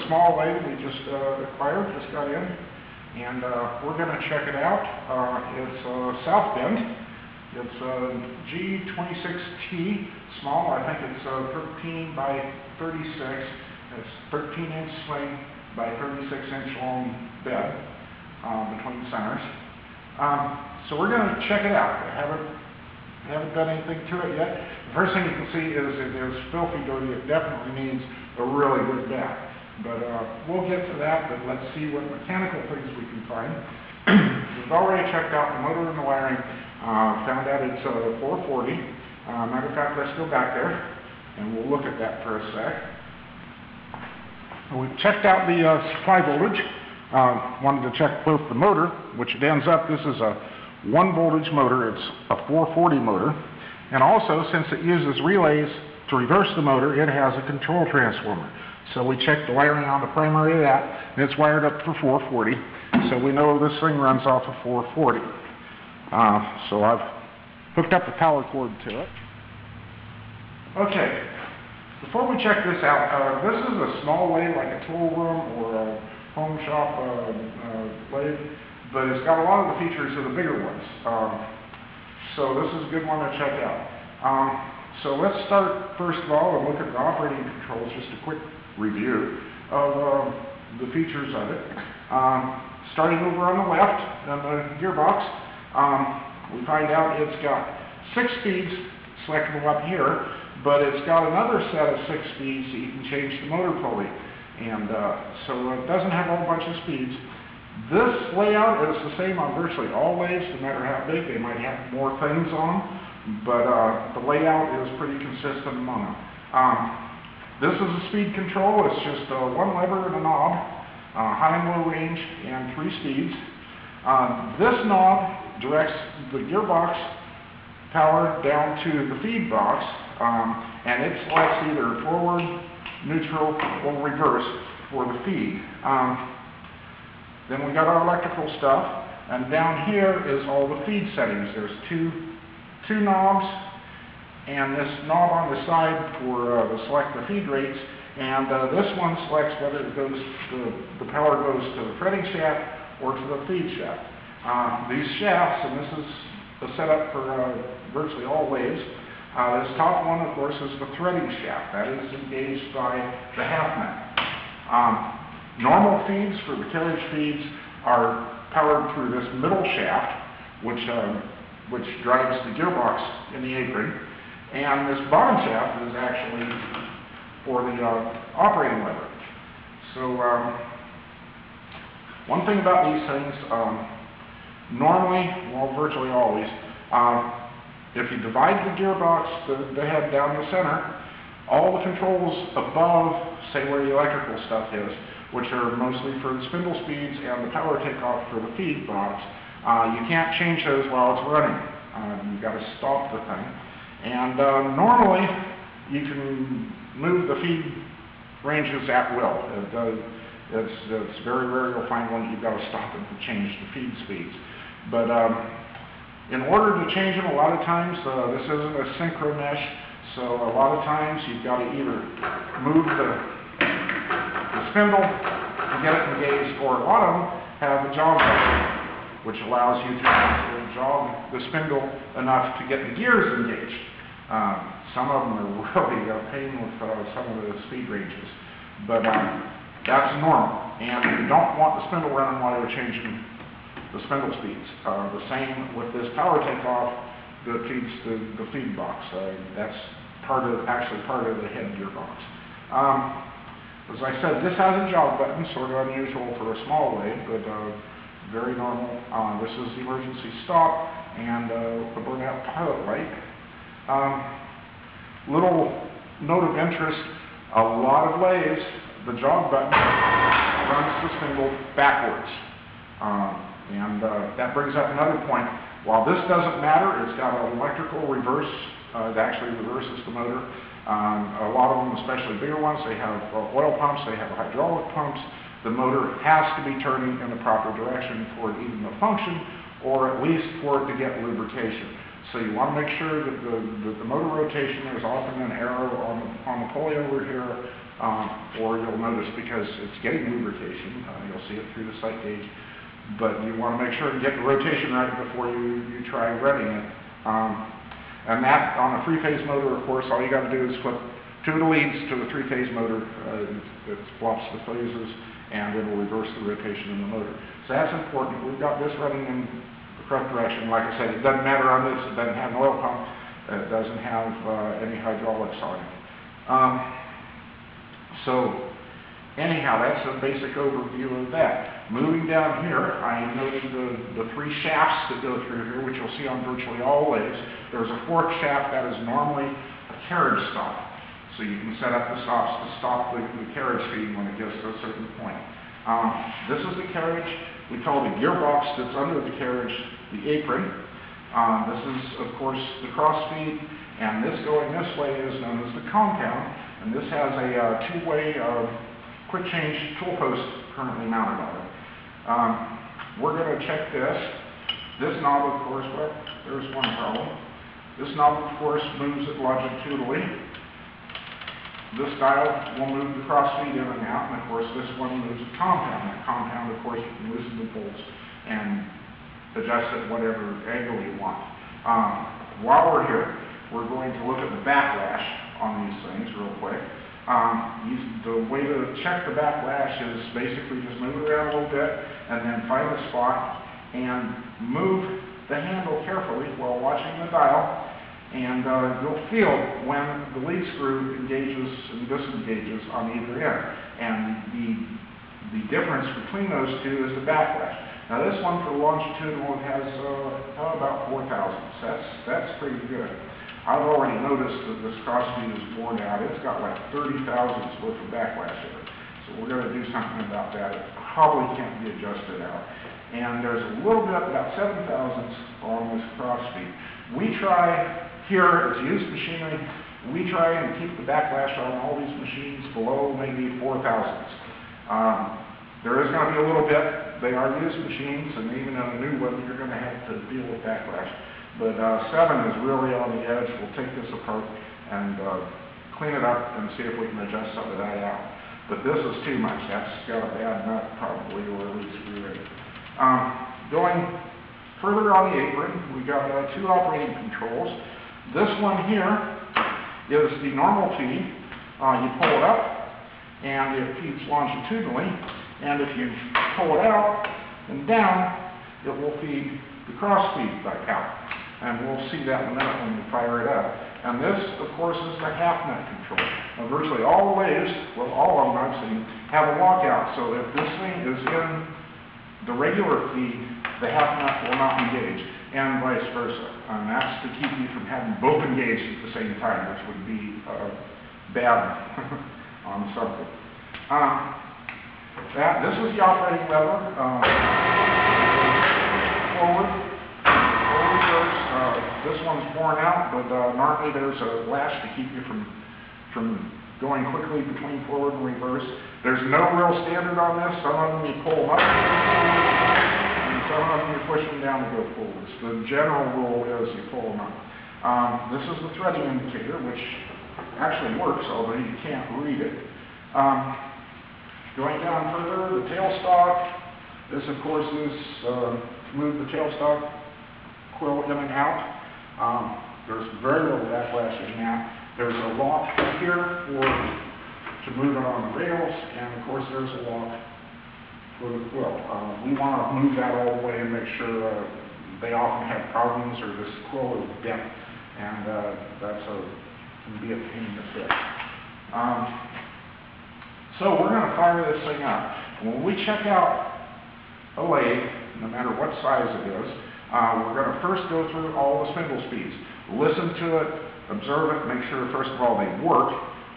a small lathe we just acquired, just got in, and we're going to check it out. It's South Bend. It's G-26T small. I think it's 13 by 36. It's 13-inch swing by 36-inch long bed between the centers. So we're going to check it out. I haven't done anything to it yet. The first thing you can see is it is filthy dirty. It definitely needs a really good bath. But we'll get to that, but let's see what mechanical things we can find. We've already checked out the motor and the wiring. Found out it's 440. Matter of fact, let's go back there and we'll look at that for a sec. We've checked out the supply voltage. Wanted to check both the motor, which it ends up, this is a 1 voltage motor, it's a 440 motor. And also, since it uses relays to reverse the motor, it has a control transformer. So we checked the wiring on the primary of that, and it's wired up for 440. So we know this thing runs off of 440. So I've hooked up the power cord to it. Okay, before we check this out, this is a small lathe like a tool room or a home shop lathe, but it's got a lot of the features of the bigger ones. So this is a good one to check out. So let's start first of all and look at the operating controls, just a quick review of the features of it. Starting over on the left, on the gearbox, we find out it's got 6 speeds selectable up here, but it's got another set of 6 speeds that you can change the motor pulley. And so it doesn't have a whole bunch of speeds. This layout is the same on virtually all lathes, no matter how big. They might have more things on, but the layout is pretty consistent among them. This is a speed control. It's just one lever and a knob, high and low range, and 3 speeds. This knob directs the gearbox power down to the feed box, and it selects either forward, neutral, or reverse for the feed. Then we got our electrical stuff, and down here is all the feed settings. There's two knobs, and this knob on the side for to select the feed rates, and this one selects whether it goes the power goes to the threading shaft or to the feed shaft. These shafts, and this is the setup for virtually all lathes. This top one, of course, is the threading shaft. That is engaged by the half nut. Normal feeds for the carriage feeds are powered through this middle shaft, which drives the gearbox in the apron, and this bottom shaft is actually for the operating lever. So one thing about these things, normally, well, virtually always, if you divide the gearbox, the head down the center, all the controls above, say where the electrical stuff is, which are mostly for the spindle speeds and the power takeoff for the feed box, you can't change those while it's running. You've got to stop the thing. And normally, you can move the feed ranges at will. It's very rare you'll find one that you've got to stop and change the feed speeds. But in order to change them, a lot of times, this isn't a synchro mesh, so a lot of times you've got to either move the spindle to get it engaged, or a lot of them have a jog button, which allows you to jog the spindle enough to get the gears engaged. Some of them are really a pain with some of the speed ranges, but that's normal. And you don't want the spindle running while you're changing the spindle speeds. The same with this power takeoff that feeds the feed box. That's actually part of the head gearbox. As I said, this has a jog button, sort of unusual for a small lathe, but very normal. This is the emergency stop and the burnout pilot light. Little note of interest, a lot of lathes, the jog button runs the spindle backwards. And that brings up another point. While this doesn't matter, it's got an electrical reverse. It actually reverses the motor. A lot of them, especially bigger ones, they have oil pumps, they have hydraulic pumps. The motor has to be turning in the proper direction for it even to function, or at least for it to get lubrication. So you want to make sure that the motor rotation, there's often an arrow on the pulley over here or you'll notice because it's getting lubrication, you'll see it through the sight gauge, but you want to make sure to get the rotation right before you try running it. And that, on a three-phase motor, of course, all you got to do is flip two of the leads to the three-phase motor. It flops the phases, and it will reverse the rotation in the motor. So that's important. We've got this running in the correct direction. Like I said, it doesn't matter on this. It doesn't have an oil pump. It doesn't have any hydraulics on it. So anyhow, that's a basic overview of that. Moving down here, I noted the three shafts that go through here, which you'll see on virtually all lathes. There's a fork shaft that is normally a carriage stop. So you can set up the stops to stop the carriage feed when it gets to a certain point. This is the carriage. We call the gearbox that's under the carriage the apron. This is, of course, the crossfeed, and this going this way is known as the compound, and this has a two-way quick change tool post currently mounted on it. We're going to check this. This knob, of course, well, there's one problem. This knob, of course, moves it longitudinally. This dial will move the crossfeed in and out, and of course this one moves the compound. That compound, of course, you can loosen the bolts and adjust it whatever angle you want. While we're here, we're going to look at the backlash on these things real quick. The way to check the backlash is basically just move it around a little bit and then find a spot and move the handle carefully while watching the dial. And you'll feel when the lead screw engages and disengages on either end. And the difference between those two is the backlash. Now this one for longitudinal has about 4 thousandths. That's pretty good. I've already noticed that this crossfeed is worn out. It's got like 30 thousandths worth of backlash in it. So we're going to do something about that. It probably can't be adjusted out. And there's a little bit, about 7 thousandths on this crossfeed. We try here, it's used machinery, we try and keep the backlash on all these machines below maybe 4 thousandths. There is going to be a little bit. They are used machines, and even on a new one, you're going to have to deal with backlash. But 7 is really on the edge. We'll take this apart and clean it up and see if we can adjust some of that out. But this is too much. That's got a bad nut probably, or at least screw in it. Going further on the apron, we got 2 operating controls. This one here is the normal feed. You pull it up, and it feeds longitudinally. And if you pull it out and down, it will feed the cross feed back out. And we'll see that in a minute when we fire it up. And this, of course, is the half nut control. Now, virtually all the lathes, well, all of them I've seen, have a lockout. So if this thing is in the regular feed, the half nut will not engage, and vice versa. And that's to keep you from having both engaged at the same time, which would be bad on something. This is the operating lever. Forward, reverse. This one's worn out, but normally there's a lash to keep you from going quickly between forward and reverse. There's no real standard on this. Some of them you pull them up, and some of them you push them down to go forwards. The general rule is you pull them up. This is the threading indicator, which actually works, although you can't read it. Going down further, the tailstock. This, of course, is to move the tailstock quill in and out. There's very little backlash in that. There's a lock here to move it on the rails, and of course there's a lock for the quill. We want to move that all the way and make sure they often have problems or this quill is bent, and can be a pain to fix. So we're going to fire this thing up. When we check out a lathe, no matter what size it is, we're going to first go through all the spindle speeds. Listen to it, observe it, make sure first of all they work,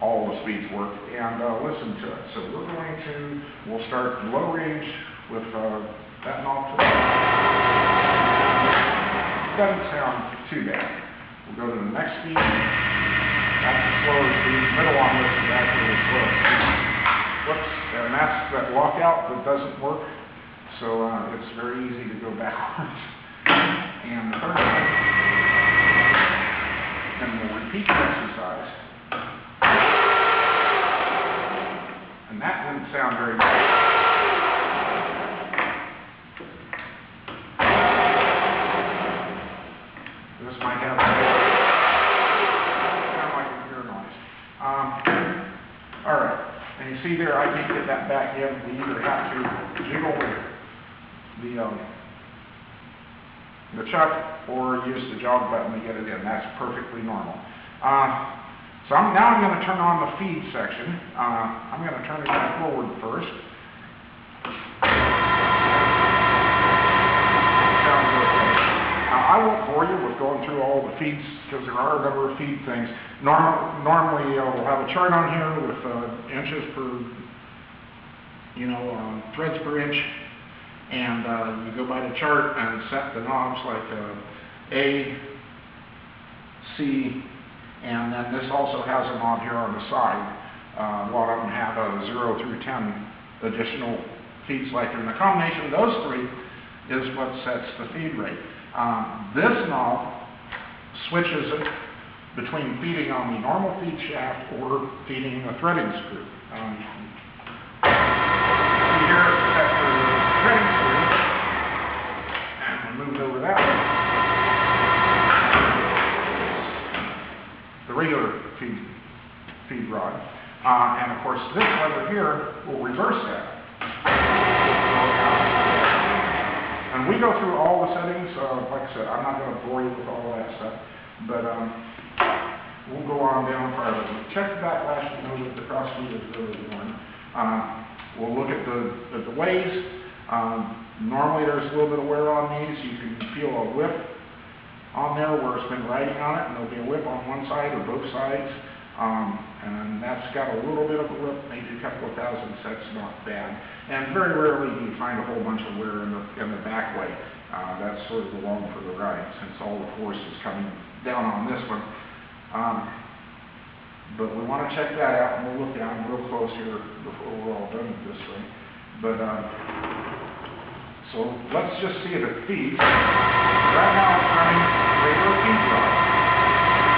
all the speeds work, and listen to it. So we'll start low range with that knob to the doesn't sound too bad. We'll go to the next speed. That's the slower speed. Middle one is actually the slowest speed. Whoops, and that's that lockout that doesn't work. So it's very easy to go backwards. And the third one, and we'll repeat the exercise. sound very good. This might have sound like a gear noise. All right, and you see there, I can't get that back in. We either have to jiggle the chuck or use the jog button to get it in. That's perfectly normal. So now I'm going to turn on the feed section. I'm going to turn it back forward first. Sounds okay. I won't bore you with going through all the feeds because there are a number of feed things. Normally we'll have a chart on here with inches per, threads per inch, and you go by the chart and set the knobs like A, C, and then this also has a knob here on the side. A lot of them have a 0 through 10 additional feed selector, and the combination of those three is what sets the feed rate. This knob switches it between feeding on the normal feed shaft or feeding the threading screw. See here it's set for the threading screw, and we moved over that way. The regular feed rod. And of course this lever here will reverse that. And we go through all the settings. Like I said, I'm not going to bore you with all that stuff, but we'll go on down farther. Check the backlash to know that the crossfeed is really worn. We'll look at the ways. Normally there's a little bit of wear on these. You can feel a whip on there where it's been riding on it, and there'll be a whip on one side or both sides. And that's got a little bit of a whip, maybe a couple of thousandths. That's not bad. And very rarely do you find a whole bunch of wear in the back way. That's sort of along for the ride, since all the force is coming down on this one. But we want to check that out, and we'll look down real close here before we're all done with this thing. But so let's just see if it feeds. Right now it's running regular feed rod.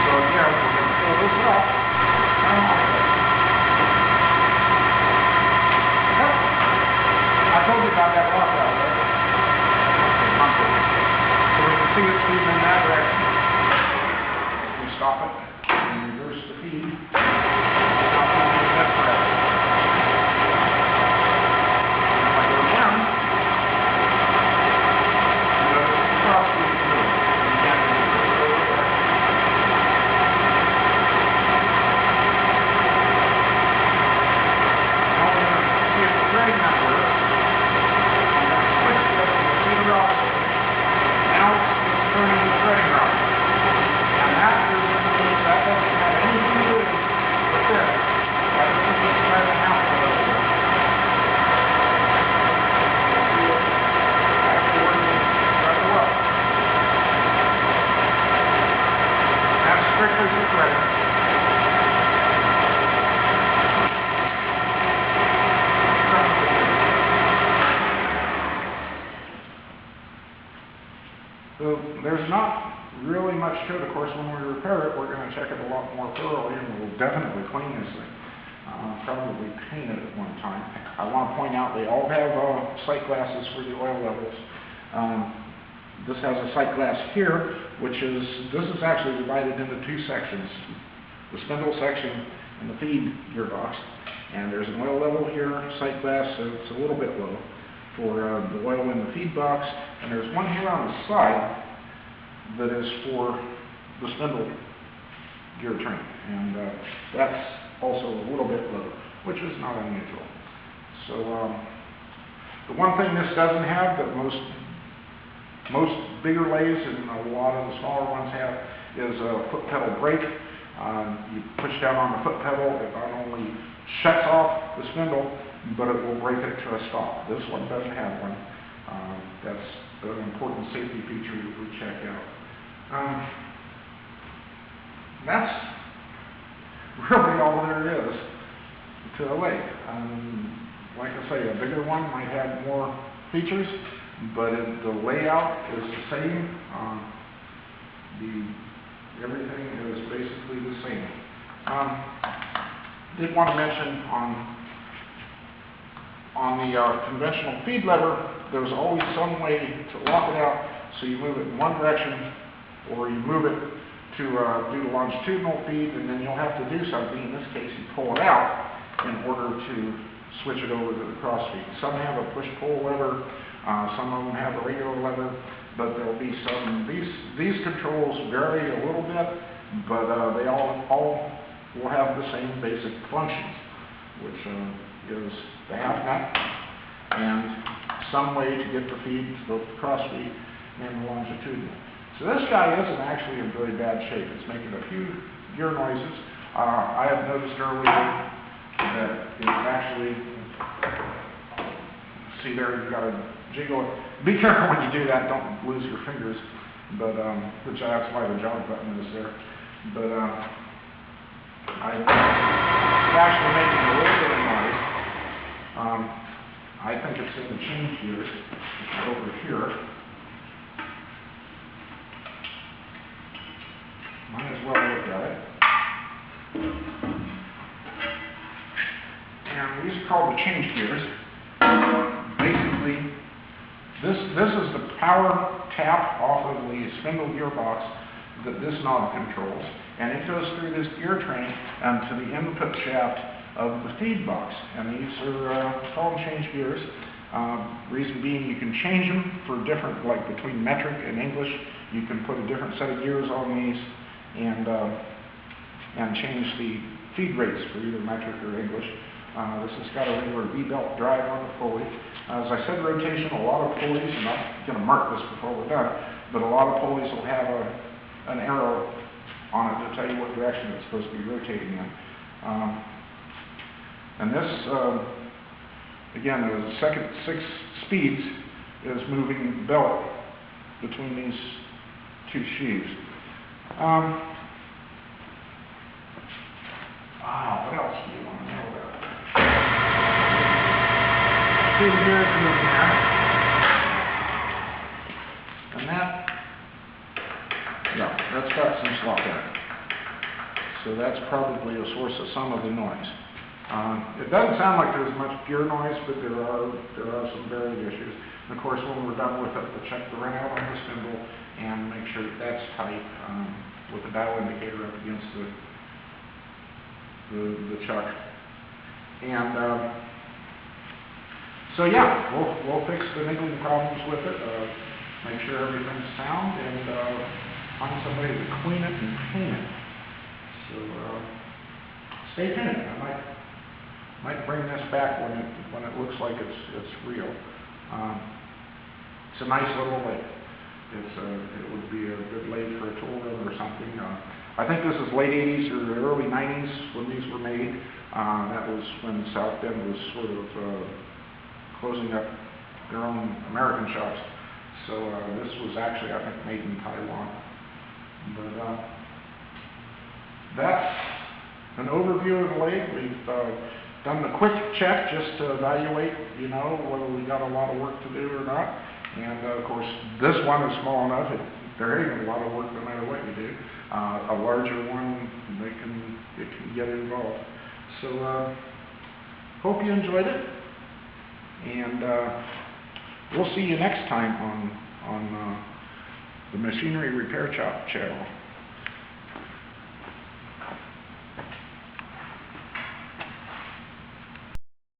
So again, we're going to pull this up. I told you about that rock out there. So we can see it's feeding in that direction. We stop it and reverse the feed. Now feeding in this direction. If I go down, the crossfeed through. Again, now we're going to see if the threading that works. Now it's turning the threading rod. And that doesn't have anything to do with this. That is just threading out a little bit. See it actually working rather well. That's strictly for threading. So there's not really much to it. Of course, when we repair it, we're going to check it a lot more thoroughly, and we'll definitely clean this thing. Probably paint it at one time. I want to point out they all have sight glasses for the oil levels. This has a sight glass here, this is actually divided into two sections. The spindle section and the feed gearbox. And there's an oil level here, sight glass, so it's a little bit low for the oil in the feed box, and there's one here on the side that is for the spindle gear train, and that's also a little bit low, which is not unusual. So the one thing this doesn't have that most bigger lathes and a lot of the smaller ones have is a foot pedal brake. You push down on the foot pedal, it not only shuts off the spindle, but it will break it to a stop. This one doesn't have one. That's an important safety feature that we check out. That's really all there is to a lathe. Like I say, a bigger one might have more features, but the layout is the same. Everything is basically the same. Did want to mention on On the conventional feed lever, there's always some way to lock it out, so you move it in one direction, or you move it to do the longitudinal feed, and then you'll have to do something. In this case, you pull it out in order to switch it over to the crossfeed. Some have a push-pull lever, some of them have a regular lever, but there'll be some. These controls vary a little bit, but they all will have the same basic functions, which is the half nut and some way to get the feed to both the crossfeed and the longitudinal. So this guy isn't actually in very bad shape. It's making a few gear noises. I had noticed earlier that it's actually, see there, you've got to jiggle it. Be careful when you do that, don't lose your fingers, but which that's why the jog button is there. But it's actually making a little bit of noise. I think it's in the change gears over here. Might as well look at it. And these are called the change gears. Basically, this is the power tap off of the spindle gearbox that this knob controls, and it goes through this gear train to the input shaft of the feed box. And these are called change gears. Reason being, you can change them for different, like between metric and English. You can put a different set of gears on these and change the feed rates for either metric or English. This has got a regular V-belt drive on the pulley. As I said, rotation, a lot of pulleys, and I'm going to mark this before we're done, but a lot of pulleys will have an arrow on it to tell you what direction it's supposed to be rotating in. And this, again, the second 6 speeds is moving belt between these 2 sheaves. What else do you want to know about? See the gears moving there. And that's got some slop in it. So that's probably a source of some of the noise. It doesn't sound like there's much gear noise, but there are some varied issues. And of course, when we're done with it, we'll check the run out on the spindle and make sure that that's tight with the dial indicator up against the chuck. And so yeah, we'll fix the niggling problems with it, make sure everything's sound, and find somebody to clean it and paint it. So stay tuned. I might bring this back when it looks like it's real. It's a nice little lathe. It would be a good lathe for a tool room or something. I think this is late 80s or early 90s when these were made. That was when South Bend was sort of closing up their own American shops. So this was actually, I think, made in Taiwan. But that's an overview of the lathe. We've done the quick check just to evaluate, whether we got a lot of work to do or not. And of course, this one is small enough. There ain't a lot of work no matter what you do. A larger one, it can get involved. So hope you enjoyed it, and we'll see you next time on the Machinery Repair Shop channel.